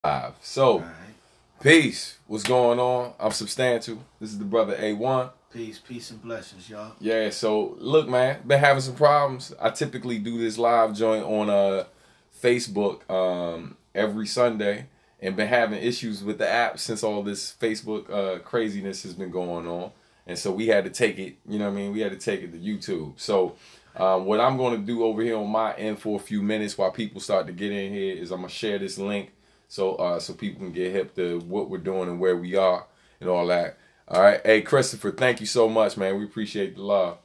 So, Alright. peace. What's going on? I'm Substantial. This is the brother A1. Peace and blessings, y'all. Yeah, so look, man, been having some problems. I typically do this live joint on Facebook every Sunday and been having issues with the app since all this Facebook craziness has been going on. And so we had to take it, you know what I mean? We had to take it to YouTube. So what I'm going to do over here on my end for a few minutes while people start to get in here is I'm going to share this link so people can get hip to what we're doing and where we are and all that. All right. Hey, Christopher, thank you so much, man. We appreciate the love.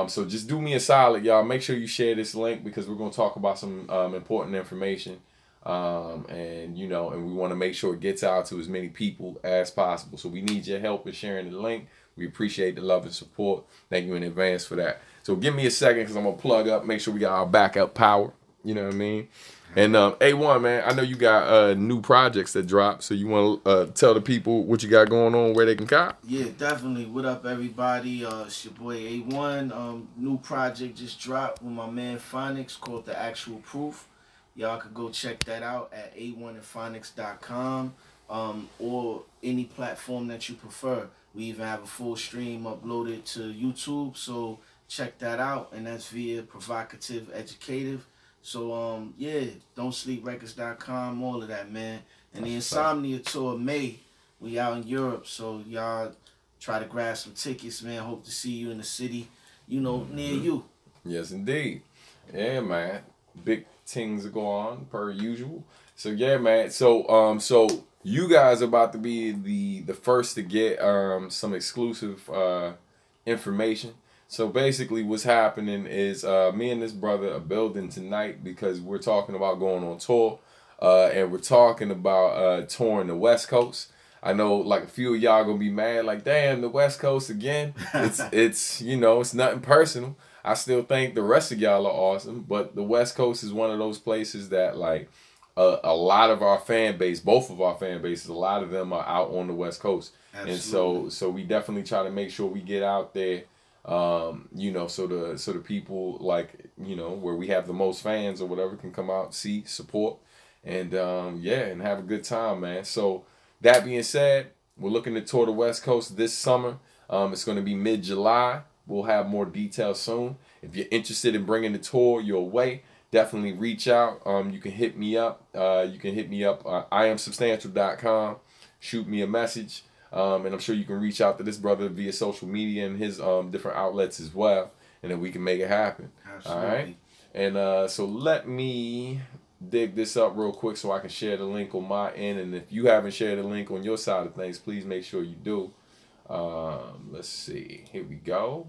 So just do me a solid, y'all. Make sure you share this link because we're going to talk about some important information. And we want to make sure it gets out to as many people as possible. So we need your help in sharing the link. We appreciate the love and support. Thank you in advance for that. So give me a second because I'm going to plug up, make sure we got our backup power. You know what I mean? And A1, man, I know you got new projects that drop, so you want to tell the people what you got going on, where they can cop? Yeah, definitely. What up, everybody? It's your boy A1. New project just dropped with my man Phonicks called The Actual Proof. Y'all could go check that out at a1andphonics.com or any platform that you prefer. We even have a full stream uploaded to YouTube, so check that out. And that's via Provocative Educative. So, yeah, don'tsleeprecords.com, all of that, man. And the Insomnia Tour, May, we out in Europe, so y'all try to grab some tickets, man. Hope to see you in the city, near you. Yes, indeed. Yeah, man. Big things go on per usual. So yeah, man. So you guys about to be the first to get some exclusive information. So basically what's happening is me and this brother are building tonight because we're talking about going on tour. And we're talking about touring the West Coast. I know like a few of y'all gonna be mad, like, damn, the West Coast again. It's it's nothing personal. I still think the rest of y'all are awesome, but the West Coast is one of those places that like a lot of our fan base, both of our fan bases, a lot of them are out on the West Coast. Absolutely. And so we definitely try to make sure we get out there. So the people like, where we have the most fans or whatever can come out, see, support, and and have a good time, man. So that being said, we're looking to tour the West Coast this summer. It's going to be mid-July. We'll have more details soon. If you're interested in bringing the tour your way, definitely reach out. You can hit me up. IamSubstantial.com. Shoot me a message. And I'm sure you can reach out to this brother via social media and his different outlets as well. And then we can make it happen. Absolutely. All right? And so let me dig this up real quick so I can share the link on my end. And if you haven't shared the link on your side of things, please make sure you do. Let's see. Here we go.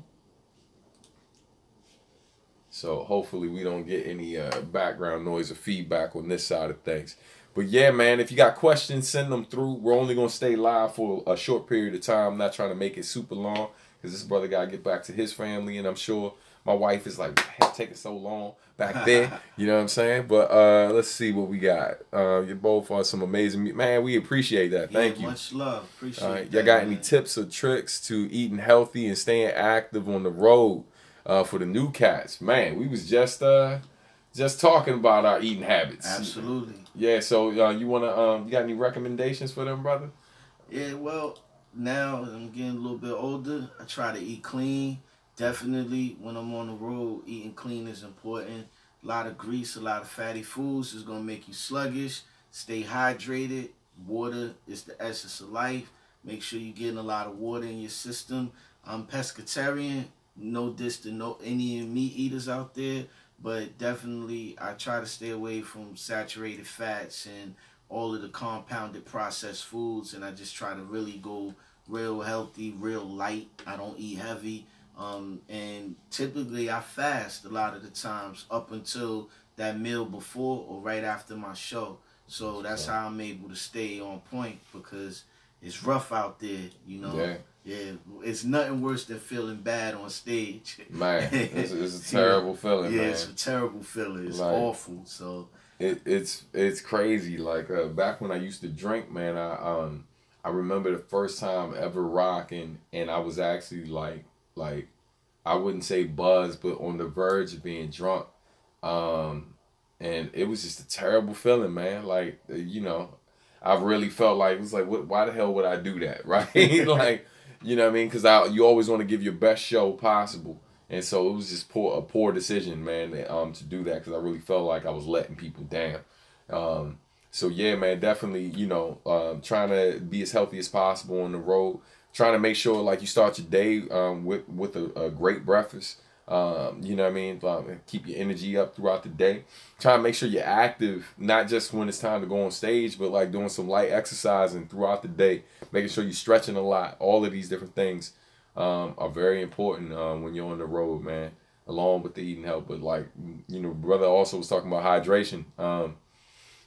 So hopefully we don't get any background noise or feedback on this side of things. But yeah, man, if you got questions, send them through. We're only going to stay live for a short period of time. I'm not trying to make it super long because this brother got to get back to his family. And I'm sure my wife is like, taking so long back there. You know what I'm saying? But let's see what we got. You both are some amazing, man, we appreciate that. Thank you. Much love. Appreciate that. Y'all got any man. tips or tricks to eating healthy and staying active on the road for the new cats? Man, we was just talking about our eating habits. Absolutely. Yeah, so you got any recommendations for them, brother? Yeah, well, now I'm getting a little bit older. I try to eat clean. Definitely, when I'm on the road, eating clean is important. A lot of grease, a lot of fatty foods is going to make you sluggish. Stay hydrated. Water is the essence of life. Make sure you're getting a lot of water in your system. I'm pescatarian. No diss to any meat eaters out there. But definitely, I try to stay away from saturated fats and all of the compounded processed foods. And I just try to really go real healthy, real light. I don't eat heavy. And typically I fast a lot of the times up until that meal before or right after my show. So that's how I'm able to stay on point because it's rough out there, Yeah. Yeah, it's nothing worse than feeling bad on stage. Man, it's a terrible feeling, yeah, man. it's a terrible feeling. It's Like, awful. So it's crazy. Like back when I used to drink, man, I remember the first time ever rocking, and I was actually like I wouldn't say buzzed, but on the verge of being drunk. And it was just a terrible feeling, man. Like I really felt like, it was like, why the hell would I do that, right? Like, you know what I mean? Because you always want to give your best show possible. And so it was just a poor decision, man, to do that, because I really felt like I was letting people down. So yeah, man, definitely, you know, trying to be as healthy as possible on the road. Trying to make sure, like, you start your day with a great breakfast. You know what I mean? Keep your energy up throughout the day. Try to make sure you're active, not just when it's time to go on stage, but like doing some light exercising throughout the day. Making sure you're stretching a lot. All of these different things are very important when you're on the road, man. Along with the eating health, but like, you know, brother also was talking about hydration.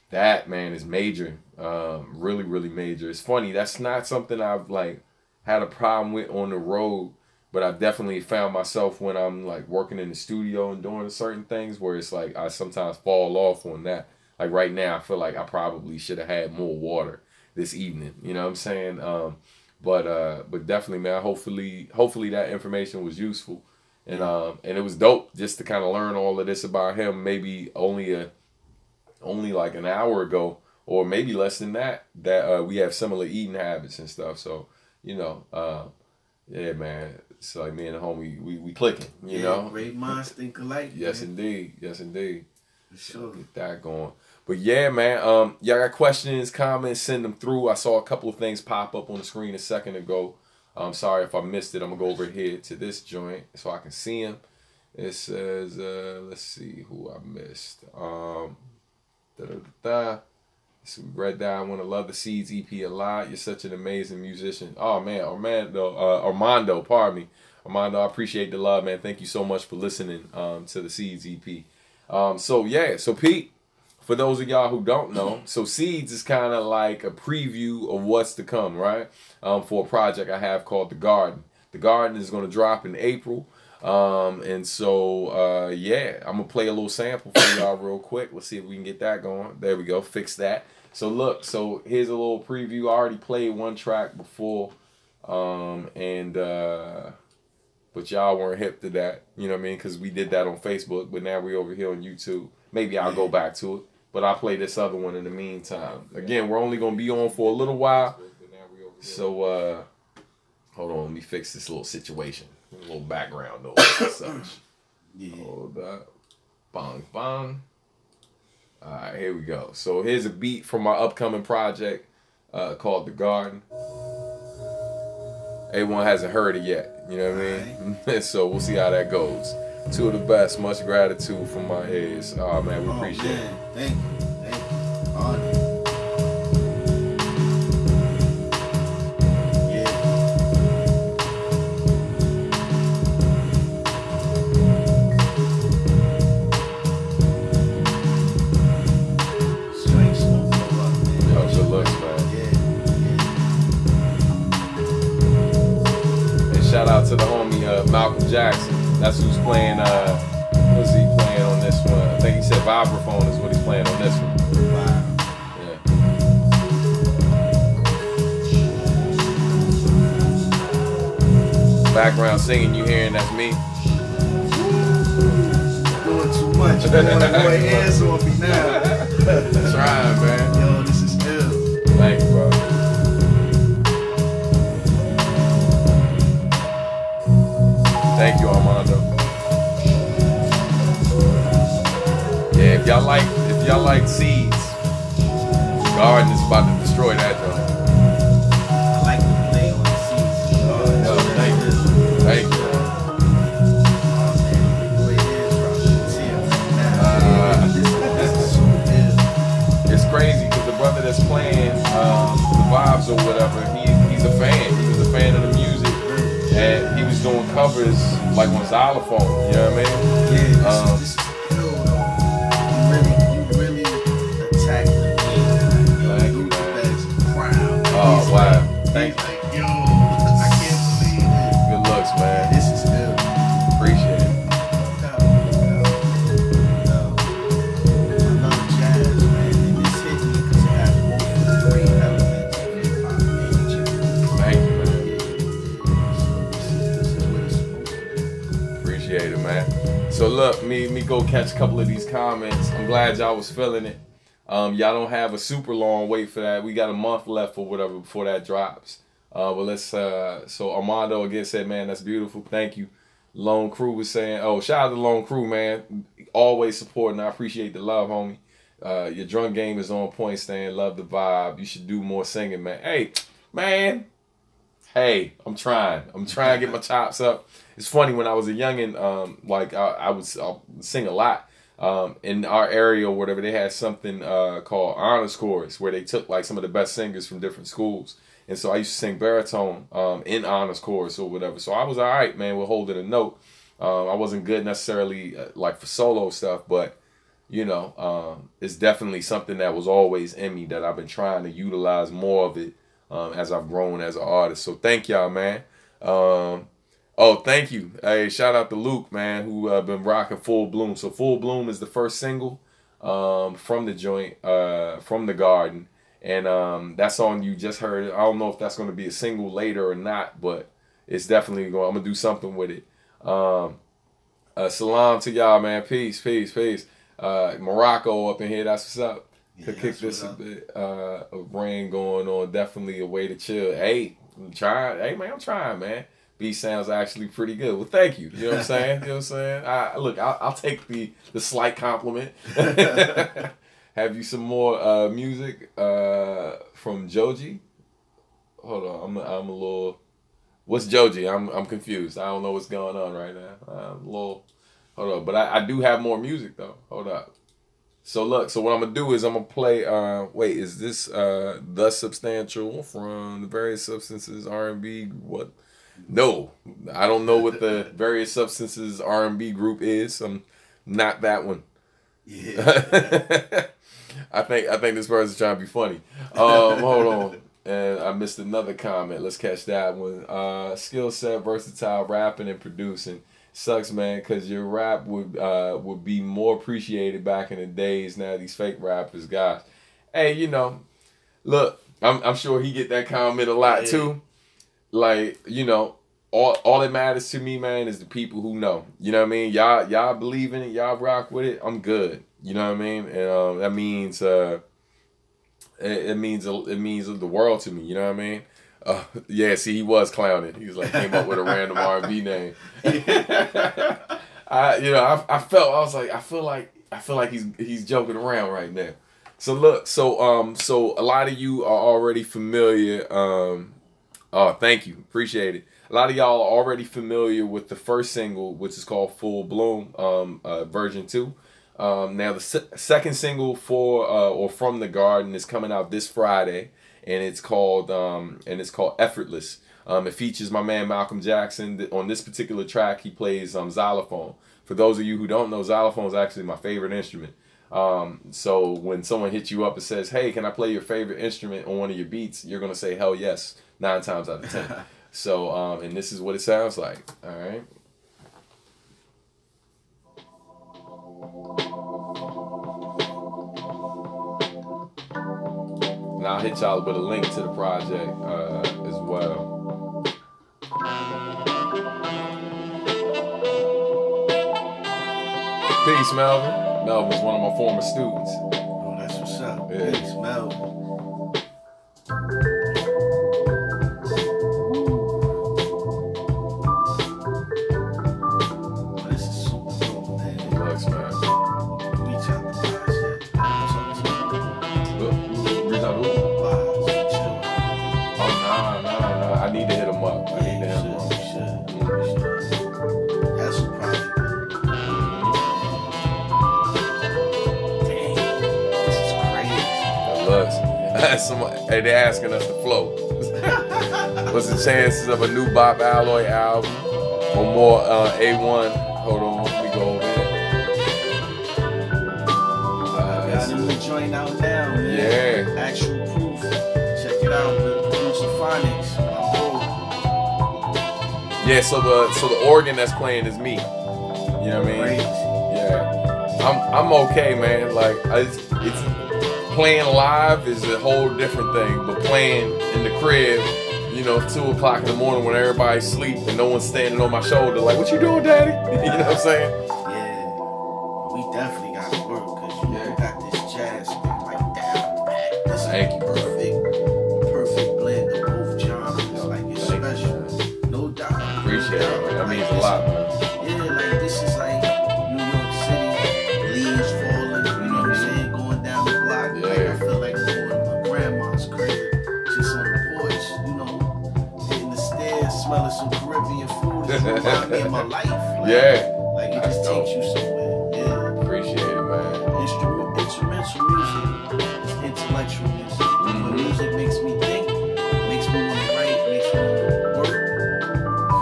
That, man, is major. Really, really major. It's funny. That's not something I've like had a problem with on the road, but I definitely found myself when I'm like working in the studio and doing certain things where it's like I sometimes fall off on that. Like right now, I feel like I probably should have had more water this evening. You know what I'm saying? But definitely, man. Hopefully that information was useful, and it was dope just to kind of learn all of this about him. Maybe only like an hour ago, or maybe less than that. We have similar eating habits and stuff. So, you know, yeah, man. It's like me and the homie, we clicking, you know? Great minds think alike. Yes, man. indeed. Yes, indeed. For sure. Get that going. But yeah, man, y'all got questions, comments, send them through. I saw a couple of things pop up on the screen a second ago. I'm sorry if I missed it. I'm going to go over here to this joint so I can see them. It says, let's see who I missed. So we read that. I want to love the Seeds EP a lot. You're such an amazing musician. Oh man, Armando, pardon me. Armando, I appreciate the love, man. Thank you so much for listening to the Seeds EP. So Pete, for those of y'all who don't know, so Seeds is kind of like a preview of what's to come, right? For a project I have called The Garden. The Garden is going to drop in April. And so yeah, I'm gonna play a little sample for y'all real quick. Let's see if we can get that going. There we go, fix that. So look, so here's a little preview. I already played one track before, but y'all weren't hip to that, you know what I mean? Because we did that on Facebook, but now we're over here on YouTube. Maybe I'll go back to it, but I'll play this other one in the meantime. Again, we're only gonna be on for a little while, so hold on, let me fix this little situation. A little background noise and such. Yeah. Hold up. Bong, bong. Alright, here we go. So here's a beat from my upcoming project called The Garden. Everyone hasn't heard it yet. You know what I mean? So we'll see how that goes. Two of the best. Much gratitude from my ears. Oh, man, we appreciate it. Thank you. Thank you. Honor. Shout out to the homie Malcolm Jackson. That's who's playing. What's he playing on this one? I think he said vibraphone is what he's playing on this one. Wow. Yeah. Background singing you hearing, that's me. Doing too much. You want more hands on me now. Trying, man. Yo, this is ill. Thank you, bro. Thank you, Armando. Yeah, if y'all like Seeds, Garden is about to destroy that joint. I like to play on Seeds. Yo, thank you. Thank you. It's crazy because the brother that's playing the vibes or whatever, he's a fan. He was a fan of the music. And he was doing covers like on xylophone, you know what I mean? Yeah, this is ill though. You really attacked the game. Thank you, man. Proud. Oh, wow. Thank you. Like, yo, I can't believe it. Good looks, man. This is ill. Appreciate it. I love jazz, man. And this hit me because it has both great elements of hip-hop and jazz. Thank you, man. Appreciate it, man. So look, me go catch a couple of these comments. I'm glad y'all was feeling it. Y'all don't have a super long wait for that. We got a month left or whatever before that drops. But let's so Armando again said, man, that's beautiful. Thank you. Lone Crew was saying, oh, shout out to Lone Crew, man. Always supporting. I appreciate the love, homie. Your drum game is on point, Stan. Love the vibe. You should do more singing, man. Hey, man. Hey, I'm trying to get my chops up. It's funny, when I was a youngin', like I would sing a lot. In our area or whatever, they had something called honors chorus, where they took like some of the best singers from different schools. And so I used to sing baritone in honors chorus or whatever. So I was all right, man, with holding a note. I wasn't good necessarily like for solo stuff, but you know, it's definitely something that was always in me that I've been trying to utilize more of it as I've grown as an artist. So thank y'all, man. Oh, thank you. Hey, shout out to Luke, man, who been rocking Full Bloom. So Full Bloom is the first single from the joint, from the Garden. And that song you just heard, I don't know if that's going to be a single later or not, but it's definitely going. I'm going to do something with it. Salam to y'all, man. Peace, peace, peace. Morocco up in here. That's what's up. Could kick this a bit of rain going on. Definitely a way to chill. Hey, I'm trying. Hey, man, I'm trying, man. Beat sounds actually pretty good. Well, thank you. You know what I'm saying? You know what I'm saying? Look, I'll take the slight compliment. Have you some more music from Joji? Hold on, I'm a little. What's Joji? I'm confused. I don't know what's going on right now. I'm a little. Hold on, but I do have more music though. Hold up. So look, so what I'm gonna do is I'm gonna play. Wait, is this The Substantial from the Various Substances R&B? What? No, I don't know what the Various Substances R&B group is. I'm not that one. Yeah. I think this person's trying to be funny. Hold on. And I missed another comment. Let's catch that one. Skill set, versatile, rapping and producing. Sucks, man, because your rap would be more appreciated back in the days. Now these fake rappers, guys. Hey, you know, look, I'm sure he get that comment a lot too. Like, you know, all that matters to me, man, is the people who know. You know what I mean? Y'all believe in it, y'all rock with it. I'm good. You know what I mean? And that means it means the world to me. You know what I mean? Yeah. See, he was clowning. He was like came up with a random R&B name. I feel like he's joking around right now. So look, so a lot of you are already familiar. Oh, thank you, appreciate it. A lot of y'all are already familiar with the first single, which is called Full Bloom, version 2. Now the second single from the Garden is coming out this Friday, and it's called Effortless. It features my man Malcolm Jackson. On this particular track, he plays xylophone. For those of you who don't know, xylophone is actually my favorite instrument. So when someone hits you up and says, "Hey, can I play your favorite instrument on one of your beats?" you're gonna say, "Hell yes," 9 times out of 10. So and this is what it sounds like. All right. And I'll hit y'all with a link to the project as well. Peace, Melvin. Melvin's one of my former students. Oh, that's what's up. Yeah. Peace, Melvin. Hey, they're asking us to flow. What's the chances of a new Bob Alloy album or more A1? Hold on, let me go over here. Got a new joint out now, man. Yeah. Actual Proof. Check it out, Awon Phonicks. Yeah, so the organ that's playing is me. You know what I mean? Great. Yeah. I'm okay, man. Like it's playing live is a whole different thing, but playing in the crib, 2 o'clock in the morning when everybody's asleep and no one's standing on my shoulder like, "What you doing, daddy?" You know what I'm saying? Yeah, we definitely got to work because you got this jazz thing, like smelling some Caribbean food. It reminds me of my life. Like, yeah. Like it just takes you somewhere. Yeah. Appreciate it, man. Instrumental music is intellectual music. When music makes me think, makes me want to write, makes me want to work.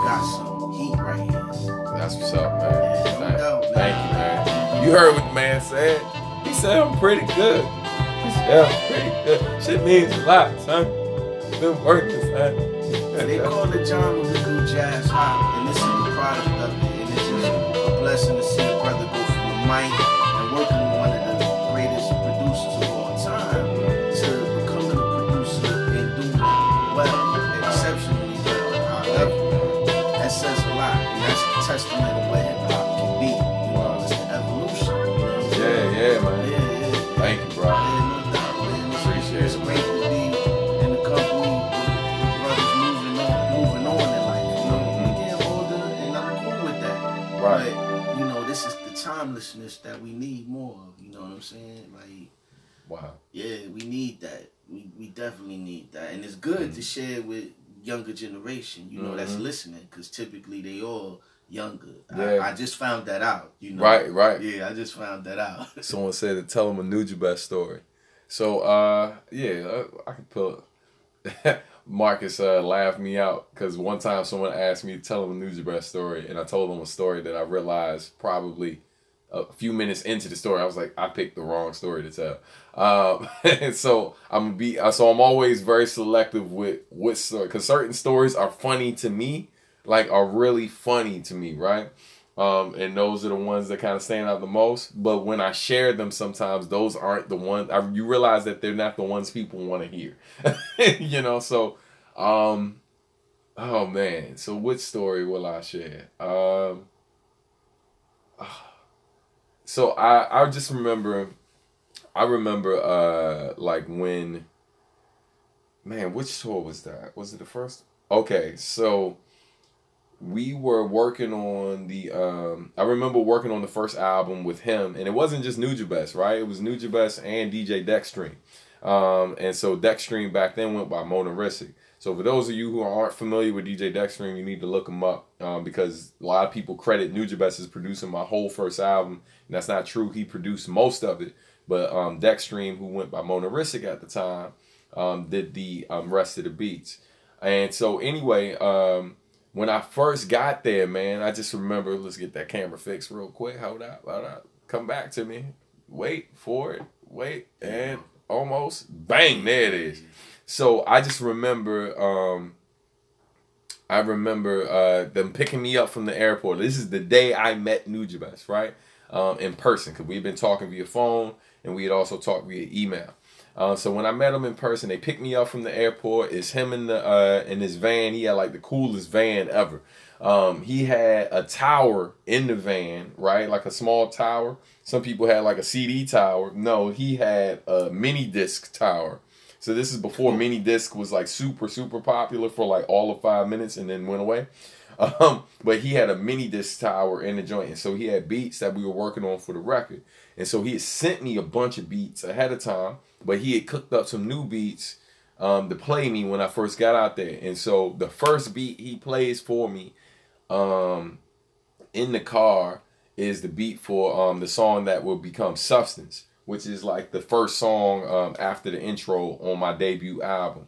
Got some heat right here. That's what's up, man. Yeah, no doubt, man. Thank you, man. You heard what the man said. He said I'm pretty good. He said I'm pretty good. Shit means a lot, son. Been working, son. They call the genre we do jazz hop, and this is the product of it. And it's just a blessing to see a brother go from the mic and working with one of the greatest producers of all time to becoming a producer and doing it well, exceptionally well. That says a lot, and that's the testament of what hip hop can be. You know, it's the evolution. You know? Yeah, man. Yeah. Thank you, bro. Yeah, no doubt, man. Appreciate It's it. great to be in the company with brothers moving on in life. You know, I'm getting older and I'm cool with that. Right. But, you know, this is the timelessness that we need more of. You know what I'm saying? Like, Wow. yeah, we need that. We definitely need that. And it's good to share with younger generation, you know, that's listening, because typically they all younger. Yeah. I just found that out, you know. Right. Yeah, I just found that out. Someone said to tell him a Nujabes story. So, yeah, I could pull Marcus laughed me out because one time someone asked me to tell him a Nujabes story, and I told him a story that I realized probably a few minutes into the story, I was like, I picked the wrong story to tell. And so I'm always very selective with what story, because certain stories are funny to me, like are really funny to me, right? And those are the ones that kind of stand out the most. But when I share them, sometimes those aren't the ones. You realize that they're not the ones people want to hear. You know, so, oh man. So which story will I share? So I just remember, like when, man, which tour was that? Was it the first? Okay, so we were working on the I remember working on the first album with him, and it wasn't just Nujabes, right? It was Nujabes and DJ Dexstream. And so Dexstream back then went by Mona Rissick. So for those of you who aren't familiar with DJ Dexstream, you need to look him up, because a lot of people credit Nujabes as producing my whole first album, and that's not true. He produced most of it, but Dexstream, who went by Mona Rissick at the time, did the rest of the beats. And so anyway, when I first got there, man, I just remember, let's get that camera fixed real quick. Hold up. Come back to me. Wait for it. Wait. And almost. Bang. There it is. So I just remember, them picking me up from the airport. This is the day I met Nujabes, right? In person, because we had been talking via phone, and we had also talked via email. So when I met him in person, they picked me up from the airport. It's him in his van. He had like the coolest van ever. He had a tower in the van, right? Like a small tower. Some people had like a CD tower. No, he had a mini disc tower. So this is before mini disc was like super, super popular for like all of 5 minutes and then went away. But he had a mini disc tower in the joint. And so he had beats that we were working on for the record. And so he had sent me a bunch of beats ahead of time, but he had cooked up some new beats to play me when I first got out there. And so the first beat he plays for me in the car is the beat for the song that will become Substance, which is like the first song after the intro on my debut album.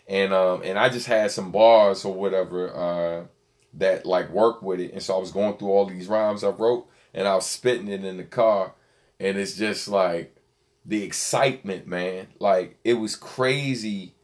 And I just had some bars or whatever that like worked with it. And so I was going through all these rhymes I wrote, and I was spitting it in the car. And it's just like the excitement, man. Like it was crazy,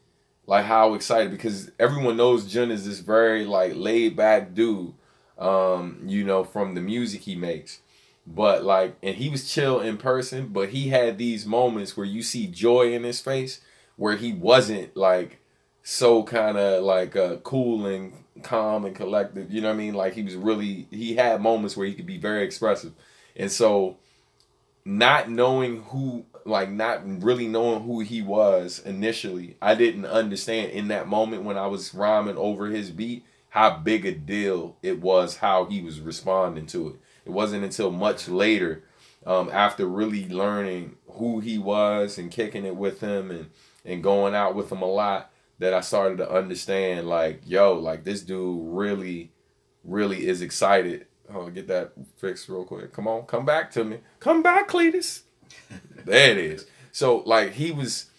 like how excited, because everyone knows Jun is this very like laid back dude, you know, from the music he makes. But like, and he was chill in person, but he had these moments where you see joy in his face, where he wasn't like so kind of like cool and calm and collected. You know what I mean? Like he had moments where he could be very expressive. And so not really knowing who he was initially, I didn't understand in that moment when I was rhyming over his beat how big a deal it was, how he was responding to it. It wasn't until much later, after really learning who he was and kicking it with him and going out with him a lot, that I started to understand, like, yo, like this dude really, really is excited. Oh, get that fixed real quick. Come on, come back to me. Come back, Cletus. There it is. So like he was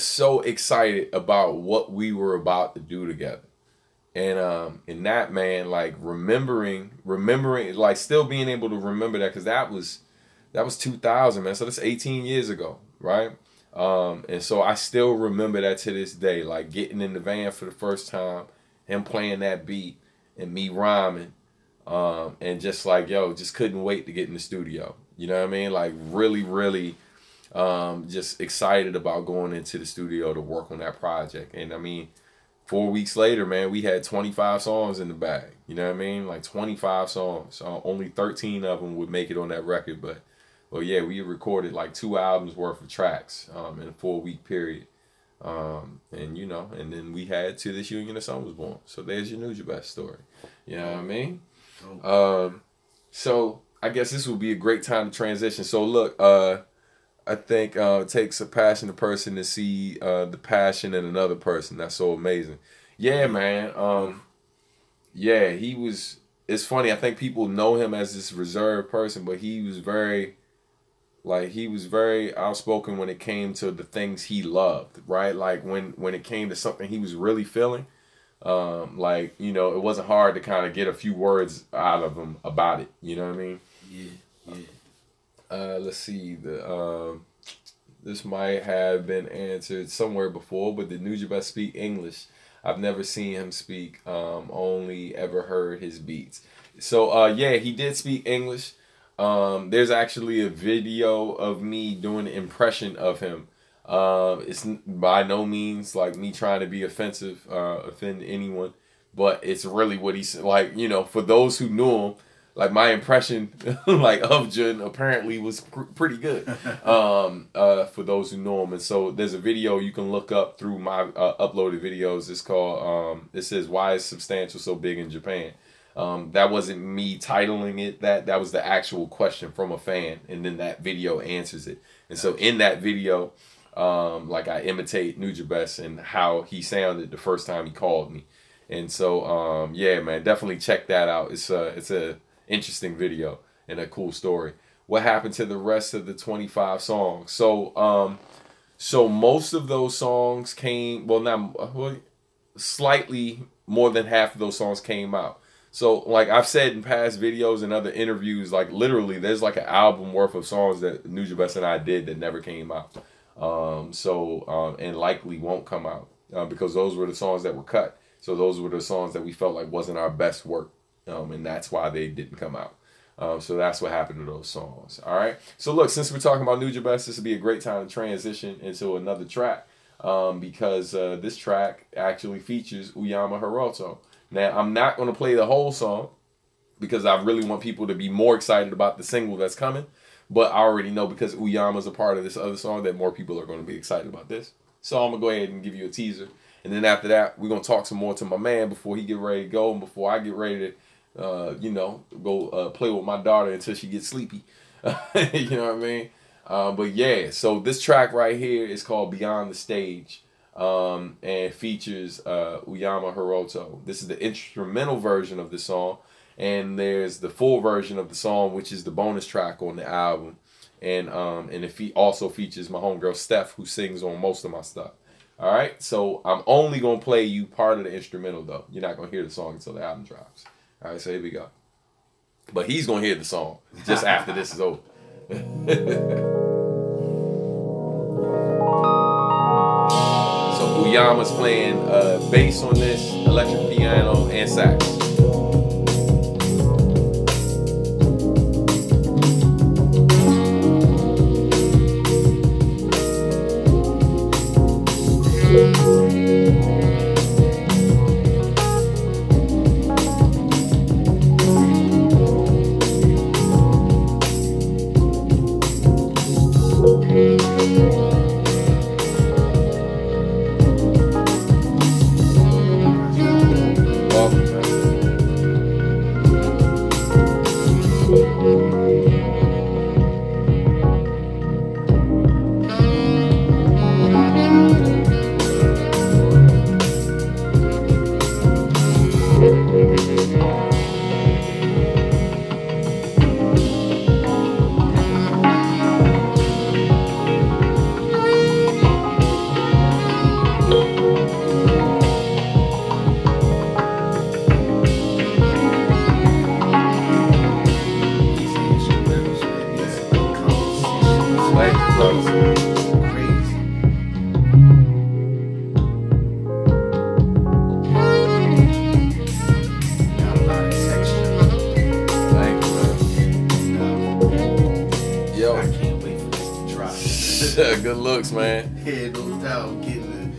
so excited about what we were about to do together. And in that, man, like remembering, like still being able to remember that, because that was 2000, man. So that's 18 years ago, right? And so I still remember that to this day, like getting in the van for the first time, him playing that beat and me rhyming, and just like, yo, just couldn't wait to get in the studio. You know what I mean? Like really, really just excited about going into the studio to work on that project. And I mean, 4 weeks later, man, we had 25 songs in the bag. You know what I mean? Like 25 songs. Only 13 of them would make it on that record. But, well, yeah, we recorded like 2 albums worth of tracks in a 4-week period. And, you know, and then we had To This Union, the Sun Was Born. So there's your Nujabes story. You know what I mean? So I guess this will be a great time to transition. So, look, I think it takes a passionate person to see the passion in another person. That's so amazing. Yeah, man. Yeah, he was. It's funny. I think people know him as this reserved person, but he was very outspoken when it came to the things he loved. Right, like when it came to something he was really feeling. Like, you know, it wasn't hard to kind of get a few words out of him about it. You know what I mean? Yeah. Let's see. This might have been answered somewhere before, but did Nujabes speak English? I've never seen him speak. Only ever heard his beats. So yeah, he did speak English. There's actually a video of me doing an impression of him. It's by no means like me trying to be offensive, offend anyone, but it's really what he said. Like, you know, for those who knew him, like my impression like of Jun apparently was pretty good for those who know him. And so there's a video you can look up through my uploaded videos. It's called it says, "Why is Substantial so big in Japan?" That wasn't me titling it. That was the actual question from a fan, and then that video answers it. And so in that video, like I imitate Nujabes and how he sounded the first time he called me. And so yeah, man, definitely check that out. It's a interesting video and a cool story. What happened to the rest of the 25 songs? So so most of those songs came, slightly more than half of those songs came out. So like I've said in past videos and other interviews, like literally there's like an album worth of songs that Nujabes and I did that never came out. And likely won't come out because those were the songs that were cut. So those were the songs that we felt like wasn't our best work. And that's why they didn't come out. So that's what happened to those songs. All right. So look, since we're talking about Nujabes, this would be a great time to transition into another track because this track actually features Uyama Hiroto. Now, I'm not going to play the whole song because I really want people to be more excited about the single that's coming. But I already know because Uyama's a part of this other song that more people are going to be excited about this. So I'm going to go ahead and give you a teaser. And then after that, we're going to talk some more to my man before he get ready to go and before I get ready to go play with my daughter until she gets sleepy. You know what I mean? But yeah, so this track right here is called Beyond the Stage, and features Uyama Hiroto. This is the instrumental version of the song, and there's the full version of the song, which is the bonus track on the album. And it also features my homegirl Steph, who sings on most of my stuff. All right, so I'm only gonna play you part of the instrumental though. You're not gonna hear the song until the album drops. All right, so here we go. But he's gonna hear the song just after this is over. So Uyama's playing bass on this, electric piano, and sax. Good looks, man. Yeah, no doubt. Getting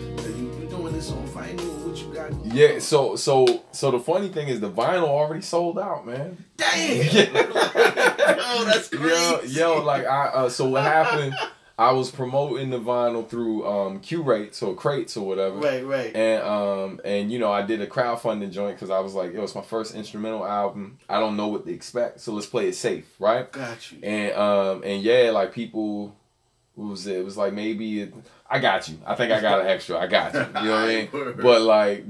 you doing this on vinyl? What you got going on? Yeah, so the funny thing is the vinyl already sold out, man. Damn. Yo, that's crazy. Yo, like so what happened? I was promoting the vinyl through Q-Rates or Crates or whatever. Right. And you know, I did a crowdfunding joint because I was like, yo, it's my first instrumental album. I don't know what to expect, so let's play it safe, right? Got you. And yeah, like people, what was it? It was like I got you. I think I got an extra. I got you. You know what I mean?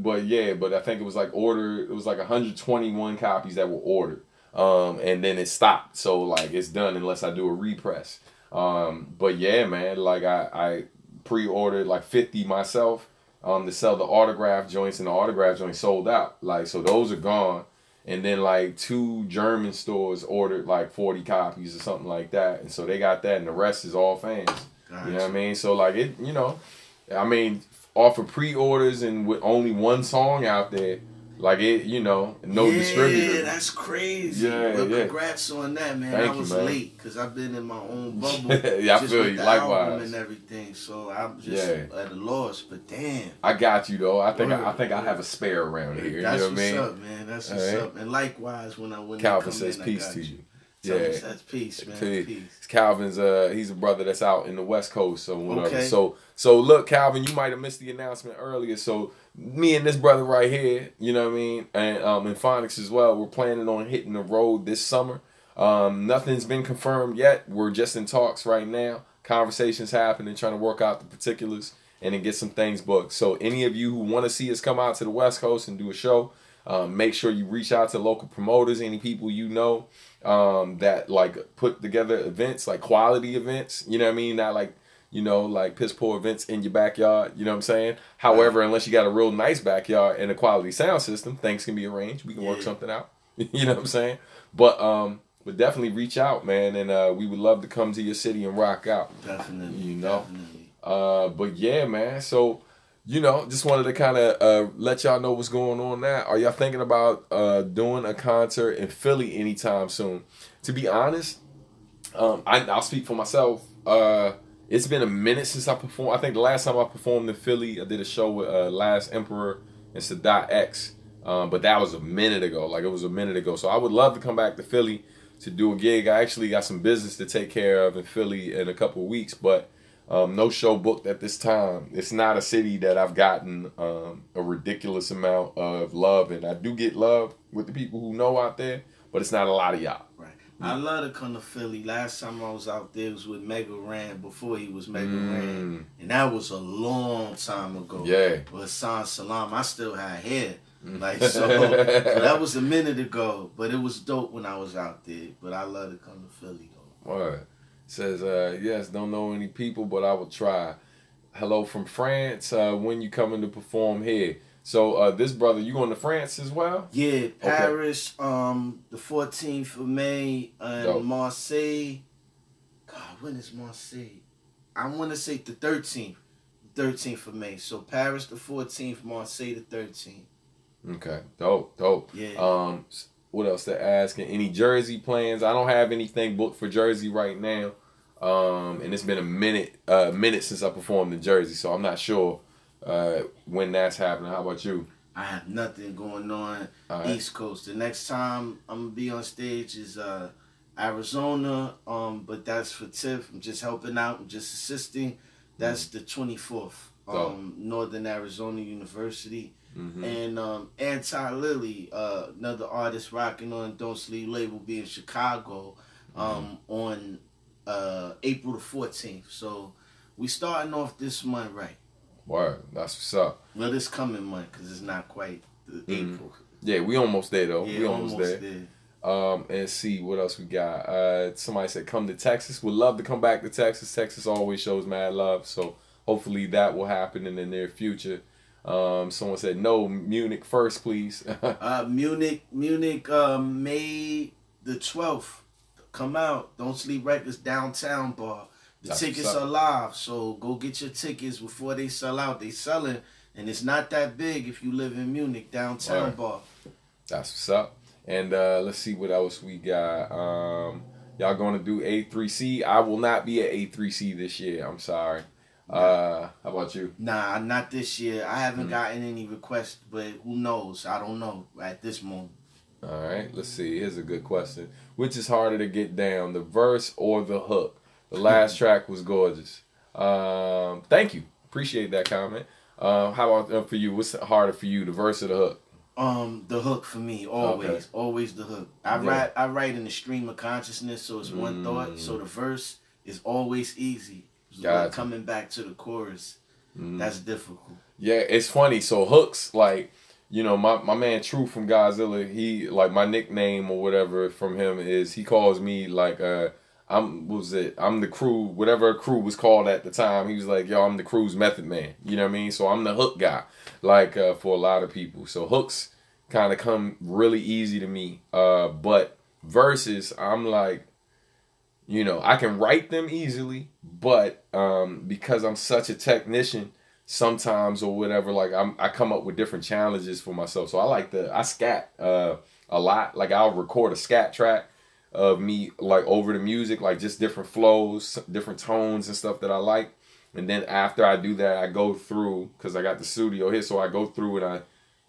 But I think it was like 121 copies that were ordered. And then it stopped. So like it's done unless I do a repress. But yeah, man, like I pre-ordered like 50 myself to sell the autograph joints, and the autograph joints sold out. Like, so those are gone. And then like 2 German stores ordered like 40 copies or something like that. And so they got that, and the rest is all fans. Gotcha. You know what I mean? So like it, you know, I mean, off of pre-orders and with only one song out there, like it, you know, no distributor. Yeah, that's crazy. Yeah, well, congrats on that, man. Thank I was late because I've been in my own bubble. Yeah, I feel you. Likewise. And everything, so I'm just at a loss. But damn, I got you though. I think I have a spare around here. That's you know what I mean? Up, man. That's what's up. And likewise, when Calvin says peace to you. Yeah, that's peace, man. Peace. Calvin's he's a brother that's out in the West Coast, so whatever. Okay. So look, Calvin, you might have missed the announcement earlier. So me and this brother right here, you know what I mean, and Phonicks as well, we're planning on hitting the road this summer. Nothing's been confirmed yet. We're just in talks right now. Conversations happening, trying to work out the particulars and then get some things booked. So any of you who want to see us come out to the West Coast and do a show, make sure you reach out to local promoters, any people you know that like put together events, like quality events, you know what I mean? Not like, you know, like piss poor events in your backyard, you know what I'm saying? However, unless you got a real nice backyard and a quality sound system, things can be arranged. We can work something out. You know what I'm saying? But definitely reach out, man, and we would love to come to your city and rock out. Definitely. You know? Definitely. But yeah, man, so you know, just wanted to kind of let y'all know what's going on now. Are y'all thinking about doing a concert in Philly anytime soon? To be honest, I'll speak for myself. It's been a minute since I performed. I think the last time I performed in Philly, I did a show with Last Emperor and Sadat X. But that was a minute ago. Like, it was a minute ago. So I would love to come back to Philly to do a gig. I actually got some business to take care of in Philly in a couple of weeks, but no show booked at this time. It's not a city that I've gotten a ridiculous amount of love, and I do get love with the people who know out there, but it's not a lot of y'all. Right. I love to come to Philly. Last time I was out there was with Mega Ran, before he was Mega Ran, and that was a long time ago. Yeah. With Hassan Salam, I still had hair. Like, so that was a minute ago, but it was dope when I was out there. But I love to come to Philly though. Word. Says, yes, don't know any people, but I will try. Hello from France. When you coming to perform here? So this brother, you going to France as well? Yeah, Paris, the 14th of May, and Marseille. God, when is Marseille? I want to say the 13th. 13th of May. So Paris the 14th, Marseille the 13th. Okay, dope. Yeah. What else they're asking? Any Jersey plans? I don't have anything booked for Jersey right now. And it's been a minute since I performed in Jersey, so I'm not sure when that's happening. How about you? I have nothing going on East Coast. The next time I'm gonna be on stage is Arizona, but that's for Tiff. I'm just helping out. I'm just assisting. That's the 24th. Northern Arizona University. Mm-hmm. And Anti-Lily, another artist rocking on Don't Sleep label, be in Chicago on April the 14th. So we starting off this month right. Word, that's what's up. Well, this coming month, because it's not quite April. Yeah, we almost there though. Yeah, we almost there. And see what else we got. Somebody said come to Texas. Would love to come back to Texas. Texas always shows mad love, so hopefully that will happen in the near future. Someone said no, Munich first, please. Munich, May the 12th. Come out. Don't Sleep Records downtown bar. The tickets are live, so go get your tickets before they sell out. They selling, and it's not that big if you live in Munich downtown bar. That's what's up. And let's see what else we got. Y'all going to do A3C? I will not be at A3C this year. I'm sorry. How about you? Nah, not this year. I haven't gotten any requests, but who knows? I don't know at this moment. All right, let's see. Here's a good question. Which is harder to get down, the verse or the hook? The last track was gorgeous. Thank you. Appreciate that comment. How about for you? What's harder for you, the verse or the hook? The hook for me, always the hook. I write in the stream of consciousness, so it's one thought. So the verse is always easy. But coming back to the chorus, that's difficult. Yeah, it's funny. So hooks, like, you know, my man True from Godzilla, he, like, my nickname or whatever from him is, he calls me like I'm the crew, whatever crew was called at the time. He was like, yo, I'm the crew's method man. You know what I mean? So I'm the hook guy, like, for a lot of people. So hooks kind of come really easy to me. But verses, I'm like, you know, I can write them easily, but because I'm such a technician sometimes or whatever, like I come up with different challenges for myself. So I scat a lot. Like I'll record a scat track of me like over the music, like just different flows, different tones and stuff that I like. And then after I do that, I go through, because I got the studio here, so I go through and I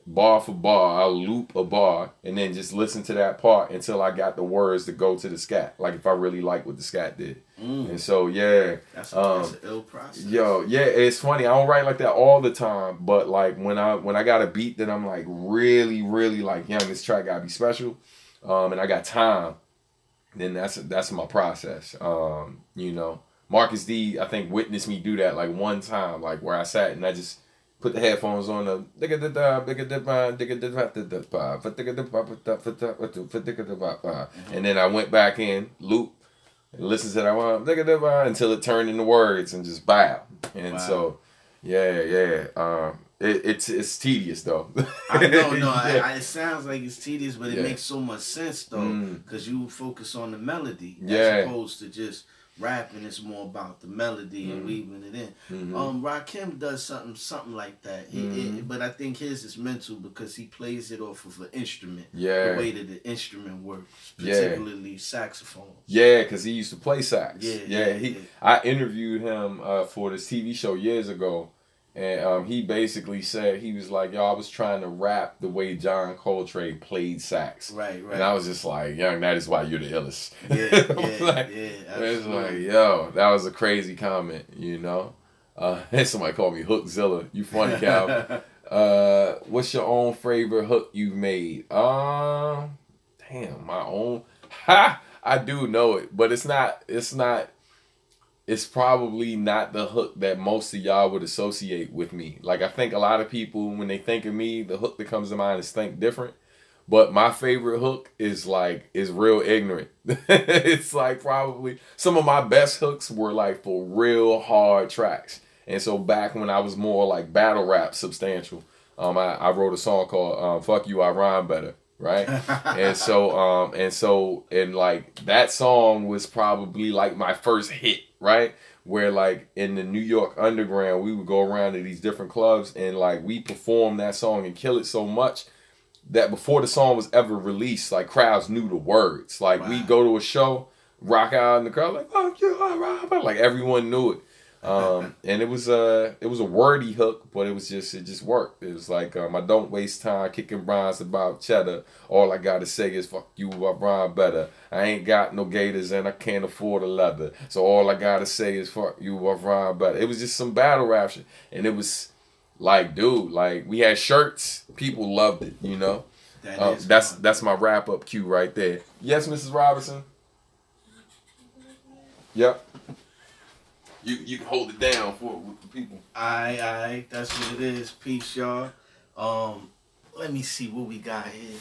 bar for bar, I'll loop a bar and then just listen to that part until I got the words to go to the scat. Like if I really like what the scat did. And so that's an ill process. It's funny. I don't write like that all the time, but like when I got a beat that I'm like really, really like, this track gotta be special, and I got time, then that's my process. You know, Marcus D, I think, witnessed me do that like one time, like where I sat and I just put the headphones on, and then I went back in, loop, and listened to that one until it turned into words and just bow. And so, it's tedious though. I know, it sounds like it's tedious, but it makes so much sense though, because you focus on the melody as opposed to just rapping. It's more about the melody and weaving it in. Rakim does something like that. But I think his is mental because he plays it off of an instrument. The way that the instrument works, particularly saxophone. Yeah, because he used to play sax. I interviewed him for this TV show years ago. And he basically said, he was like, yo, I was trying to rap the way John Coltrane played sax. Right. And I was just like, young, that is why you're the illest. It's like, yo, that was a crazy comment, you know? And somebody called me Hookzilla. You funny, Cal. What's your own favorite hook you've made? Damn, my own. I do know it, but it's probably not the hook that most of y'all would associate with me. Like, I think a lot of people, when they think of me, the hook that comes to mind is Think Different. But my favorite hook is real ignorant. It's like probably some of my best hooks were like for real hard tracks. And so back when I was more like battle rap substantial, I wrote a song called Fuck You, I Rhyme Better. Right. and like that song was probably like my first hit, right? Where like in the New York underground, we would go around to these different clubs and like we perform that song and kill it so much that before the song was ever released, like crowds knew the words. Like we go to a show, rock out in the crowd, like fuck you, like everyone knew it. And it was a wordy hook, but it just worked. It was like I don't waste time kicking rhymes about cheddar. All I gotta say is fuck you, I rhyme better. I ain't got no gators and I can't afford a leather. So all I gotta say is fuck you, I rhyme better. It was just some battle rap shit, and it was like, dude, like we had shirts, people loved it, you know. That's my wrap up cue right there. Yes, Mrs. Robinson. Yep. You can hold it down with the people. Alright, that's what it is. Peace, y'all. Let me see what we got here.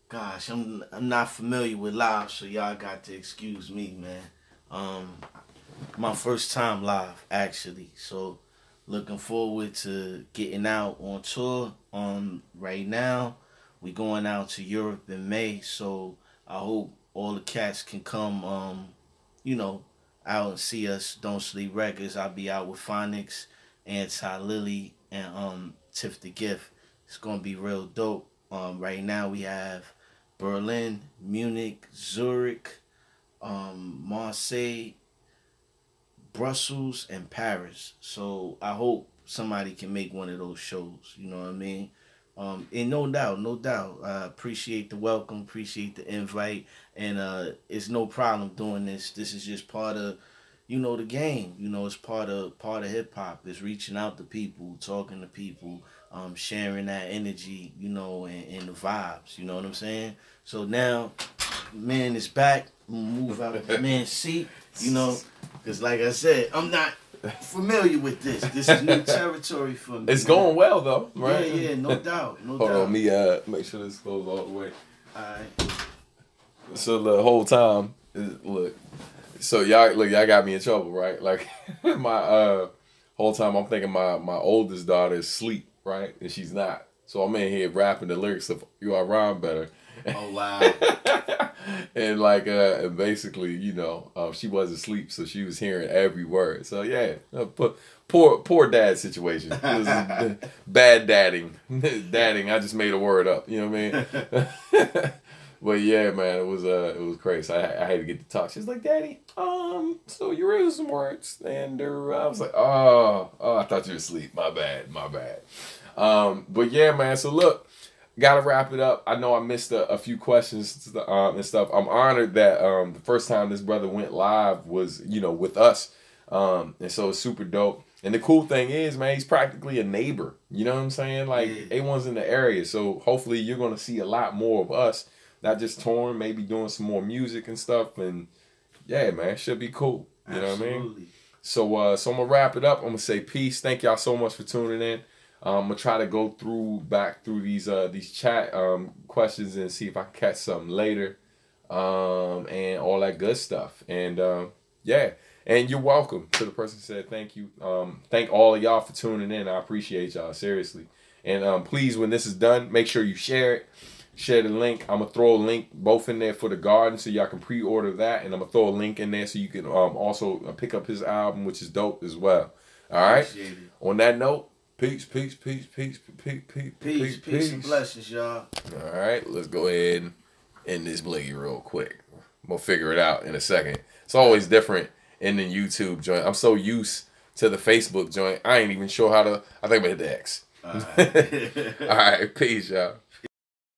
Gosh, I'm not familiar with live, so y'all got to excuse me, man. My first time live, actually. So looking forward to getting out on tour. Right now, we going out to Europe in May, so I hope all the cats can come. Out and see us. Don't Sleep Records. I'll be out with Phonicks, Anti-Lily, and Tiff the Gift. It's gonna be real dope. Right now we have Berlin, Munich, Zurich, Marseille, Brussels, and Paris. So I hope somebody can make one of those shows. You know what I mean? And no doubt, no doubt. I appreciate the welcome, appreciate the invite, and it's no problem doing this. This is just part of, the game. It's part of hip hop. It's reaching out to people, talking to people, sharing that energy, and the vibes. You know what I'm saying? So now, man is back. Move out of the man's seat. Because like I said, I'm not familiar with this. This is new territory for me. It's going well though, right? Yeah, no doubt, no doubt. Hold on, me make sure this goes all the way. All right. So the whole time, look. So y'all got me in trouble, right? Like my whole time I'm thinking my oldest daughter is asleep, right, and she's not. So I'm in here rapping the lyrics of "You I Rhyme Better." Oh wow. And like basically, she was asleep, so she was hearing every word. So yeah, poor dad situation. It was bad dadding. I just made a word up. You know what I mean? But yeah, man, it was crazy. I had to get to talk. She was like, "Daddy, so you wrote some words," and I was like, "Oh, I thought you were asleep. My bad." But yeah, man. So look. Gotta wrap it up. I know I missed a few questions and stuff. I'm honored that the first time this brother went live was, with us. And so it's super dope. And the cool thing is, man, he's practically a neighbor. You know what I'm saying? Like, Yeah. A1's in the area. So hopefully you're going to see a lot more of us. Not just touring, maybe doing some more music and stuff. And yeah, man, should be cool. You Absolutely. know what I mean? So I'm going to wrap it up. I'm going to say peace. Thank y'all so much for tuning in. I'm gonna try to go back through these chat questions and see if I can catch something later, and all that good stuff. And yeah, and you're welcome to the person who said thank you. Thank all of y'all for tuning in. I appreciate y'all seriously. And please, when this is done, make sure you share it. Share the link. I'm gonna throw a link both in there for the Garden so y'all can pre-order that, and I'm gonna throw a link in there so you can also pick up his album, which is dope as well. All right. On that note. Peace and blessings, y'all. All right, let's go ahead and end this bliggy real quick. We'll figure it out in a second. It's always different in the YouTube joint. I'm so used to the Facebook joint. I ain't even sure how to. I think I'm gonna hit the X. All right, peace, y'all.